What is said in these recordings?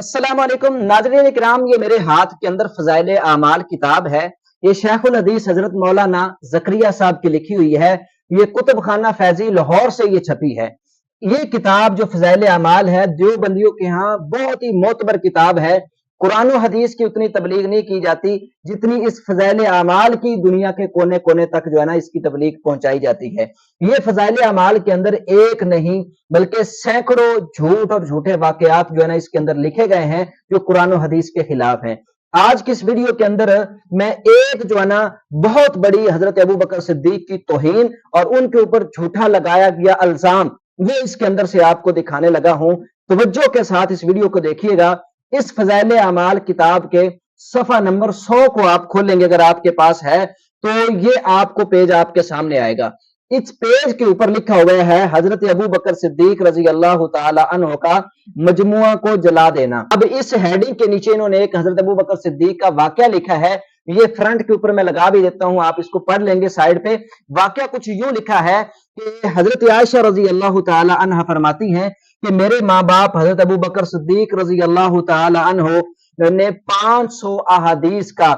अस्सलाम वालेकुम नाज़रीन इकराम, ये मेरे हाथ के अंदर फज़ाइल आमाल किताब है। ये शेखुल हदीस हजरत मौलाना ज़करिया साहब की लिखी हुई है। ये कुतुब खाना फैजी लाहौर से ये छपी है। ये किताब जो फज़ाइल आमाल है, देवबंदियों के यहाँ बहुत ही मोतबर किताब है। कुरान और हदीस की उतनी तबलीग नहीं की जाती जितनी इस फज़ाइल आमाल की दुनिया के कोने कोने तक जो है ना इसकी तबलीग पहुंचाई जाती है। ये फज़ाइल आमाल के अंदर एक नहीं बल्कि सैकड़ों झूठ और झूठे वाकयात जो है ना इसके अंदर लिखे गए हैं जो कुरान और हदीस के खिलाफ हैं। आज की इस वीडियो के अंदर मैं एक जो है ना बहुत बड़ी हजरत अबू बकर सिद्दीक की तौहीन और उनके ऊपर झूठा लगाया गया अल्जाम वो इसके अंदर से आपको दिखाने लगा हूं। तवज्जो के साथ इस वीडियो को देखिएगा। इस फज़ाइल आमाल किताब के सफा नंबर 100 को आप खोलेंगे अगर आपके पास है तो ये आपको पेज आपके सामने आएगा। इस पेज के ऊपर लिखा हुआ है हजरत अबू बकर सिद्दीक रजी अल्लाह तआला अन्हु का मजमुआ को जला देना। अब इस हेडिंग के नीचे इन्होंने एक हजरत अबू बकर सिद्दीक का वाकया लिखा है। ये फ्रंट के ऊपर मैं लगा भी देता हूं, आप इसको पढ़ लेंगे। साइड पे वाकया कुछ यूं लिखा है कि हजरत आयशा रजी अल्लाह तआला अन्हा फरमाती हैं कि मेरे माँ बाप हजरत अबू बकर सिद्दीक रजी अल्लाह तआला अन्हु ने 500 अहादीस का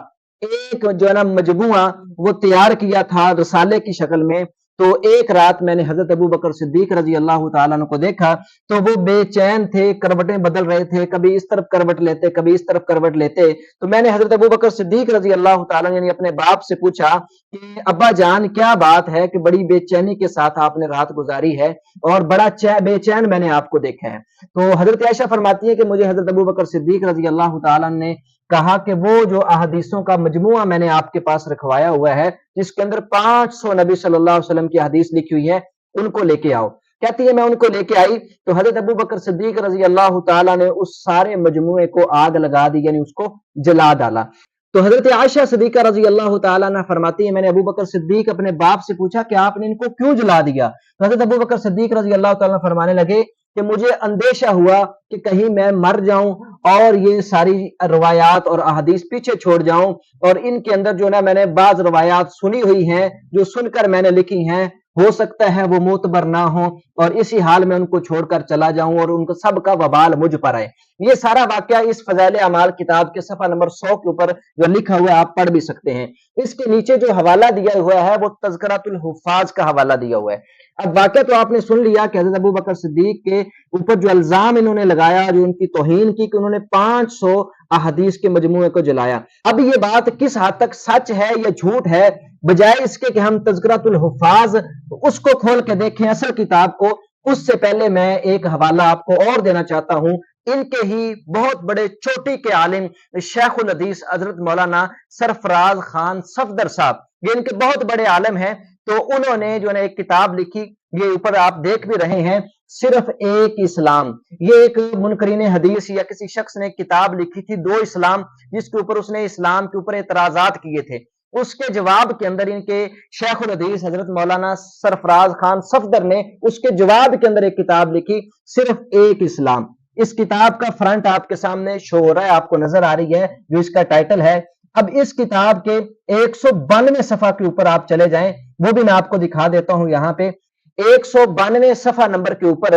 एक जो है ना मजमुआ वो तैयार किया था रसाले की शक्ल में। तो एक रात मैंने हजरत अबू बकर सिद्दीक रजी अल्लाह तआला अन्हु को देखा तो वो बेचैन थे, करवटें बदल रहे थे, कभी इस तरफ करवट लेते कभी इस तरफ करवट लेते। तो मैंने हजरत अबू बकर सिद्दीक रजी अल्लाह तआला यानी अपने बाप से पूछा कि अब्बा जान क्या बात है कि बड़ी बेचैनी के साथ आपने रात गुजारी है और बड़ा बेचैन मैंने आपको देखा है। तो हजरत आयशा फरमाती है कि मुझे हजरत अबू बकर सिद्दीक रजी अल्लाह तआला ने कहा कि वो जो अहदीसों का मजमुआ मैंने आपके पास रखवाया हुआ है जिसके अंदर 500 नबी सल्लल्लाहु अलैहि वसल्लम की हदीस लिखी हुई है उनको लेके आओ। कहती है मैं उनको लेके आई तो हजरत अबू बकर सिद्दीक रजी अल्लाह तआला ने उस सारे मजमुए को आग लगा दी यानी उसको जला डाला। तो हजरत आयशा सिद्दीका रजी अल्लाह तआला ने फरमाती है मैंने अबू बकर सिद्दीक अपने बाप से पूछा कि आपने इनको क्यों जला दिया। तो हजरत अबू बकर सिद्दीक रजी अल्लाह तआला फरमाने लगे कि मुझे अंदेशा हुआ कि कहीं मैं मर जाऊं और ये सारी रवायात और अहदीस पीछे छोड़ जाऊं और इनके अंदर जो ना मैंने बाज रवायात सुनी हुई हैं जो सुनकर मैंने लिखी हैं हो सकता है वो मोतबर ना हो और इसी हाल में उनको छोड़कर चला जाऊं और उनको सबका वबाल मुझ पर आए। ये सारा वाकया इस फज़ाइल अमाल किताब के सफा नंबर 100 के ऊपर जो लिखा हुआ है आप पढ़ भी सकते हैं। इसके नीचे जो हवाला दिया हुआ है वो तज़किरातुल हुफ़ाज़ का हवाला दिया हुआ है। अब वाकया तो आपने सुन लिया कि हज़रत अबू बकर सिद्दीक के ऊपर जो इल्जाम इन्होंने लगाया जो उनकी तौहीन की कि उन्होंने 500 अहदीस के मजमुए को जलाया। अब ये बात किस हद तक सच है या झूठ है, बजाय इसके कि हम तज़किरातुल हुफ़ाज़ उसको खोल के देखें असल किताब को, उससे पहले मैं एक हवाला आपको और देना चाहता हूं। इनके ही बहुत बड़े चोटी के आलिम शेखुल हदीस हजरत मौलाना सरफराज खान सफदर साहब ये इनके बहुत बड़े आलिम हैं। तो उन्होंने जो है एक किताब लिखी, ये ऊपर आप देख भी रहे हैं, सिर्फ एक इस्लाम। ये एक मुनकरीन हदीस या किसी शख्स ने किताब लिखी थी दो इस्लाम, जिसके ऊपर उसने इस्लाम के ऊपर एतराजात किए थे। उसके जवाब के अंदर इनके शेखुल हदीस हजरत मौलाना सरफराज खान सफदर ने उसके जवाब के अंदर एक किताब लिखी, सिर्फ एक इस्लाम। इस किताब का फ्रंट आपके सामने शो हो रहा है, आपको नजर आ रही है जो इसका टाइटल है। अब इस किताब के 192 सफा के ऊपर आप चले जाएं, वो भी मैं आपको दिखा देता हूं। यहाँ पे 192 सफा नंबर के ऊपर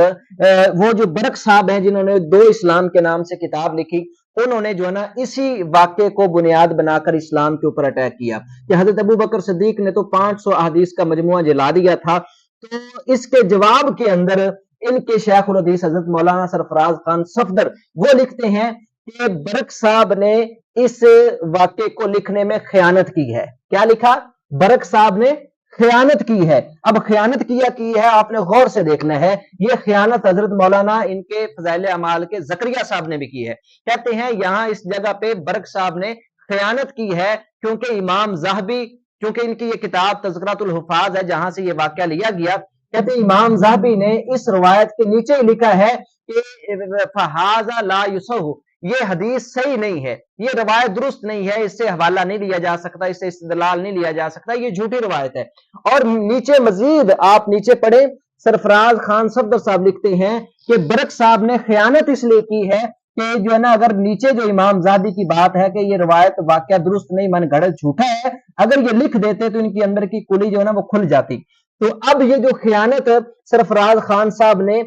वो जो बरक साहब हैं जिन्होंने दो इस्लाम के नाम से किताब लिखी, उन्होंने जो है ना इसी वाक्य को बुनियाद बनाकर इस्लाम के ऊपर अटैक किया कि हजरत अबू बकर सिद्दीक ने तो 500 अहदीस का मजमुआ जला दिया था। तो इसके जवाब के अंदर इनके शेखुल हदीस हजरत मौलाना सरफराज खान सफदर वो लिखते हैं कि बरक साहब ने इस वाक्य को लिखने में खयानत की है। क्या लिखा? बरक साहब ने खयानत की है। अब खयानत किया की है आपने गौर से देखना है। ये खयानत हजरत मौलाना इनके फज़ाइल अमाल के ज़करिया साहब ने भी की है। कहते हैं यहां इस जगह पे बरक साहब ने खयानत की है क्योंकि इमाम ज़हबी, क्योंकि इनकी ये किताब तज़किरातुल हुफ़ाज़ है जहां से ये वाकया लिया गया। कहते हैं इमाम ज़हबी ने इस रवायत के नीचे ही लिखा है कि फहाज़ा ला युसहु, ये हदीस सही नहीं है, ये रवायत दुरुस्त नहीं है, इससे हवाला नहीं लिया जा सकता, इससे इस्तेदलाल नहीं लिया जा सकता, ये झूठी रवायत है। और नीचे मजीद आप नीचे पढ़े, सरफराज खान सफदर साहब लिखते हैं कि बरक साहब ने खयानत इसलिए की है कि जो है ना अगर नीचे जो इमाम ज़ादी की बात है कि ये रवायत वाकया दुरुस्त नहीं मन गढ़ झूठा है, अगर ये लिख देते तो इनके अंदर की कुली जो है ना वो खुल जाती। تو اب یہ جو خیانت سرفراز خان صاحب نے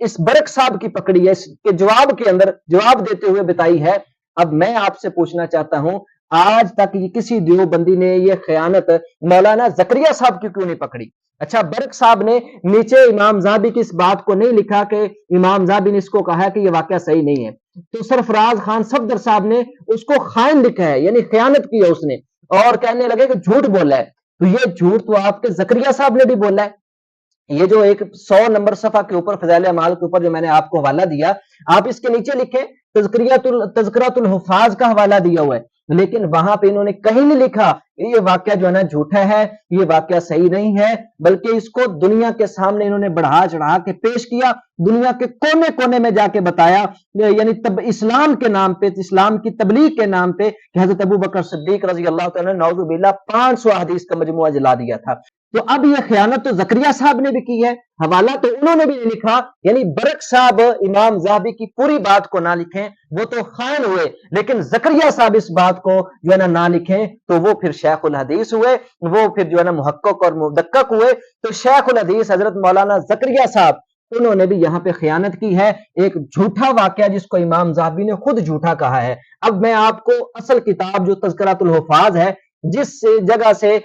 اس برق صاحب کی پکڑی ہے، اس کے جواب کے اندر جواب دیتے ہوئے بتائی ہے، اب میں آپ سے پوچھنا چاہتا ہوں آج تک یہ کسی دیوبندی نے یہ خیانت مولانا زکریا صاحب کی کیوں نہیں پکڑی؟ اچھا، برق صاحب نے نیچے امام زاہبی کی اس بات کو نہیں لکھا کہ امام زاہبی نے اس کو کہا کہ یہ واقعہ صحیح نہیں ہے، تو سرفراز خان صفدر صاحب نے اس کو خائن لکھا ہے، یعنی خیانت کی ہے اس نے، اور کہنے لگے کہ جھوٹ بولا ہے۔ تو یہ جھوٹ تو آپ کے زکریا صاحب نے بھی بولا ہے۔ یہ جو ایک 100 نمبر صفحہ کے اوپر فضائل اعمال کے اوپر جو میں نے آپ کو حوالہ دیا، آپ اس کے نیچے لکھیں تذکرۃ الحفاظ کا حوالہ دیا ہوا ہے، لیکن وہاں پہ انہوں نے کہیں نہیں لکھا یہ واقعہ جو ہے نا جھوٹا ہے، یہ واقعہ صحیح نہیں ہے، بلکہ اس کو دنیا کے سامنے انہوں نے بڑھا چڑھا کے پیش کیا، دنیا کے کونے کونے میں جا کے بتایا، یعنی اسلام کے نام پہ، اسلام کی تبلیغ کے نام پہ، کہ حضرت ابو بکر صدیق رضی اللہ تعالیٰ نے نعوذ باللہ 500 حدیث کا مجموعہ جلا دیا تھا۔ تو اب یہ خیانت تو زکریا صاحب نے بھی کی ہے، حوالہ تو انہوں نے بھی نہیں لکھا، یعنی برق صاحب امام زاہبی کی پوری بات کو نہ لکھیں وہ تو خائن ہوئے، لیکن زکریا صاحب اس بات کو جو ہے نا نہ لکھیں تو وہ پھر شیخ الحدیث ہوئے، وہ پھر جو ہے نا محقق اور مدقق ہوئے۔ تو شیخ الحدیث حضرت مولانا زکریا صاحب انہوں نے بھی یہاں پہ خیانت کی ہے، ایک جھوٹا واقعہ جس کو امام زاہبی نے خود جھوٹا کہا ہے۔ اب میں آپ کو اصل کتاب جو تذکرۃ الحفاظ ہے، جس جگہ سے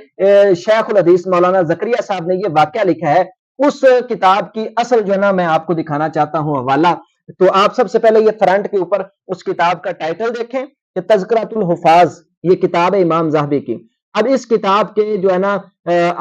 شیخ الحدیث مولانا زکریا صاحب نے یہ واقعہ لکھا ہے، اس کتاب کی اصل جو ہے نا میں آپ کو دکھانا چاہتا ہوں حوالہ۔ تو آپ سب سے پہلے یہ فرنٹ کے اوپر اس کتاب کا ٹائٹل دیکھیں کہ تذکرۃ الحفاظ، یہ کتاب ہے امام زاہبی کی۔ اب اس کتاب کے جو ہے نا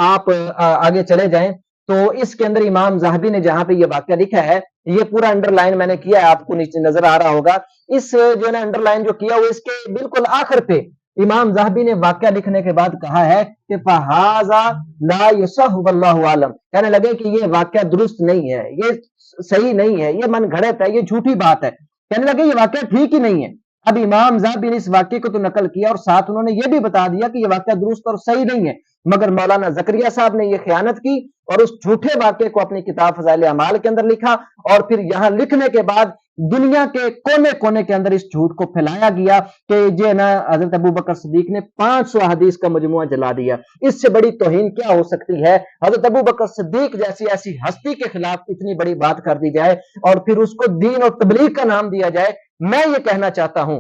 آپ آگے چلے جائیں تو اس کے اندر امام زاہبی نے جہاں پہ یہ واقعہ لکھا ہے، یہ پورا انڈر لائن میں نے کیا ہے، آپ کو نیچے نظر آ رہا ہوگا، اس جو ہے نا انڈر لائن جو کیا وہ اس کے بالکل آخر پہ امام زاہبی نے واقعہ لکھنے کے بعد کہا ہے کہ فَهَذَا لَا يُصَحُّ وَاللَّهُ عَالَمْ، کہنے لگے کہ یہ واقعہ درست نہیں ہے، یہ صحیح نہیں ہے، یہ من گھڑت ہے، یہ جھوٹی بات ہے، کہنے لگے یہ واقعہ ٹھیک ہی نہیں ہے۔ اب امام زاہبی نے اس واقعے کو تو نقل کیا اور ساتھ انہوں نے یہ بھی بتا دیا کہ یہ واقعہ درست اور صحیح نہیں ہے، مگر مولانا زکریا صاحب نے یہ خیانت کی اور اس جھوٹے واقعے کو اپنی کتاب فضائل اعمال کے اندر لکھا، اور پھر یہاں لکھنے کے بعد دنیا کے کونے کونے کے اندر اس جھوٹ کو پھیلایا گیا کہ یہ نا حضرت ابو بکر صدیق نے 500 حدیث کا مجموعہ جلا دیا۔ اس سے بڑی توہین کیا ہو سکتی ہے؟ حضرت ابو بکر صدیق جیسی ایسی ہستی کے خلاف اتنی بڑی بات کر دی جائے اور پھر اس کو دین اور تبلیغ کا نام دیا جائے۔ میں یہ کہنا چاہتا ہوں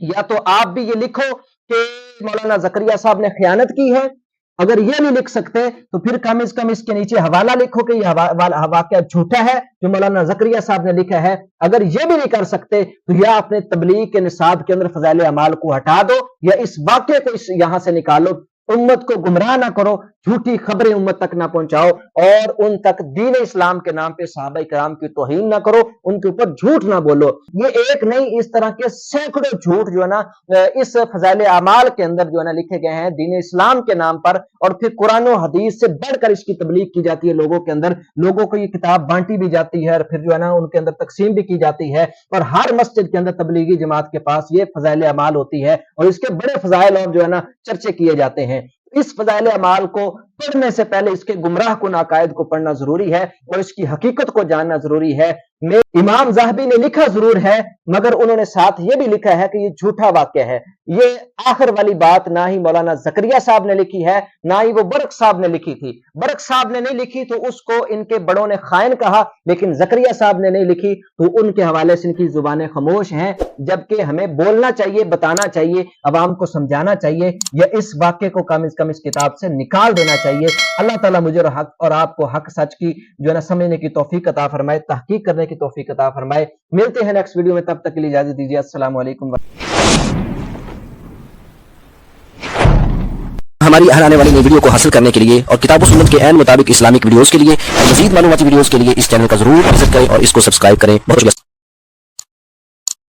یا تو آپ بھی یہ لکھو کہ مولانا زکریا صاحب نے خیانت کی ہے، اگر یہ نہیں لکھ سکتے تو پھر کم از کم اس کے نیچے حوالہ لکھو کہ یہ واقعہ جھوٹا ہے جو مولانا زکریا صاحب نے لکھا ہے۔ اگر یہ بھی نہیں کر سکتے تو یا اپنے تبلیغ کے نصاب کے اندر فضائل اعمال کو ہٹا دو یا اس واقعے کو یہاں سے نکالو، امت کو گمراہ نہ کرو، جھوٹی خبریں امت تک نہ پہنچاؤ اور ان تک دین اسلام کے نام پہ صحابہ کرام کی توہین نہ کرو، ان کے اوپر جھوٹ نہ بولو۔ یہ ایک نہیں، اس طرح کے سینکڑوں جھوٹ جو ہے نا اس فضائل اعمال کے اندر جو ہے نا لکھے گئے ہیں دین اسلام کے نام پر، اور پھر قرآن و حدیث سے بڑھ کر اس کی تبلیغ کی جاتی ہے لوگوں کے اندر، لوگوں کو یہ کتاب بانٹی بھی جاتی ہے اور پھر جو ہے نا ان کے اندر تقسیم بھی کی جاتی ہے، اور ہر مسجد کے اندر تبلیغی جماعت کے پاس یہ فضائل اعمال ہوتی ہے اور اس کے بڑے فضائل اور جو ہے نا چرچے کیے جاتے ہیں۔ اس فضائل اعمال کو پڑھنے سے پہلے اس کے گمراہ کن عقائد کو پڑھنا ضروری ہے اور اس کی حقیقت کو جاننا ضروری ہے۔ امام زاہبی نے لکھا ضرور ہے مگر انہوں نے ساتھ یہ بھی لکھا ہے کہ یہ جھوٹا واقعہ ہے۔ یہ آخر والی بات نہ ہی مولانا زکریا صاحب نے لکھی ہے نہ ہی وہ برق صاحب نے لکھی تھی۔ برق صاحب نے نہیں لکھی تو اس کو ان کے بڑوں نے خائن کہا، لیکن زکریا صاحب نے نہیں لکھی تو ان کے حوالے سے ان کی زبانیں خاموش ہیں، جبکہ ہمیں بولنا چاہیے، بتانا چاہیے، عوام کو سمجھانا چاہیے یا اس واقعے کو کم از کم اس کتاب سے نکال دینا چاہیے۔ اللہ تعالیٰ مجھے اور آپ کو حق سچ کی جو ہے نا سمجھنے کی توفیق عطا فرمائے، تحقیق کرنے کی توفیق عطا فرمائے۔ ملتے ہیں نیکسٹ ویڈیو میں، تب تک کے لیے اجازت دیجیے۔ السلام علیکم۔ ہماری ہر آنے والی نئی ویڈیو کو حاصل کرنے کے لیے اور کتاب و سنت کے عین مطابق اسلامک ویڈیوز کے لیے، مزید معلوماتی ویڈیوز کے لیے اس چینل کا ضرور وزٹ کریں اور اس کو سبسکرائب کریں۔ بہت شکریہ۔